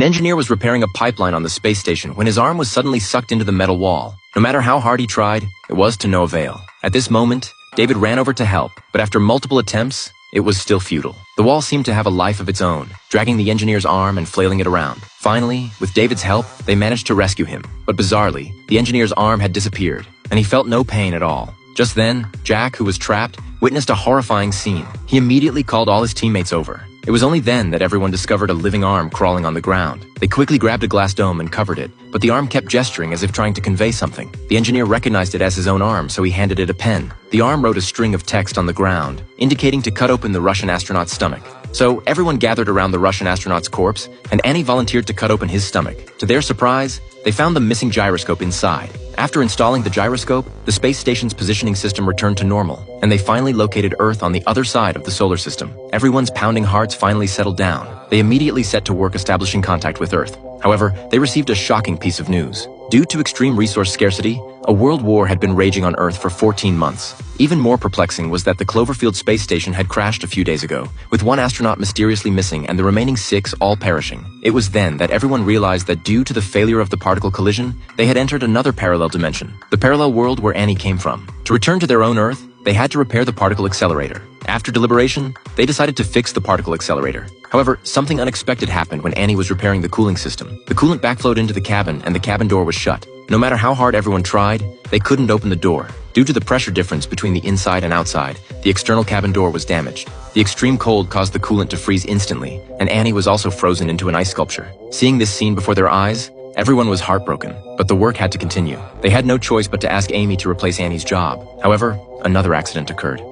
An engineer was repairing a pipeline on the space station when his arm was suddenly sucked into the metal wall. No matter how hard he tried, it was to no avail. At this moment, David ran over to help, but after multiple attempts, it was still futile. The wall seemed to have a life of its own, dragging the engineer's arm and flailing it around. Finally, with David's help, they managed to rescue him. But bizarrely, the engineer's arm had disappeared, and he felt no pain at all. Just then, Jack, who was trapped, witnessed a horrifying scene. He immediately called all his teammates over. It was only then that everyone discovered a living arm crawling on the ground. They quickly grabbed a glass dome and covered it, but the arm kept gesturing as if trying to convey something. The engineer recognized it as his own arm, so he handed it a pen. The arm wrote a string of text on the ground, indicating to cut open the Russian astronaut's stomach. So everyone gathered around the Russian astronaut's corpse, and Annie volunteered to cut open his stomach. To their surprise, they found the missing gyroscope inside. After installing the gyroscope, the space station's positioning system returned to normal, and they finally located Earth on the other side of the solar system. Everyone's pounding hearts finally settled down. They immediately set to work establishing contact with Earth. However, they received a shocking piece of news. Due to extreme resource scarcity, a world war had been raging on Earth for 14 months. Even more perplexing was that the Cloverfield space station had crashed a few days ago, with one astronaut mysteriously missing and the remaining 6 all perishing. It was then that everyone realized that due to the failure of the particle collision, they had entered another parallel dimension, the parallel world where Annie came from. To return to their own Earth, they had to repair the particle accelerator. After deliberation, they decided to fix the particle accelerator. However, something unexpected happened when Annie was repairing the cooling system. The coolant backflowed into the cabin and the cabin door was shut. No matter how hard everyone tried, they couldn't open the door. Due to the pressure difference between the inside and outside, the external cabin door was damaged. The extreme cold caused the coolant to freeze instantly, and Annie was also frozen into an ice sculpture. Seeing this scene before their eyes, everyone was heartbroken, but the work had to continue. They had no choice but to ask Amy to replace Annie's job. However, another accident occurred.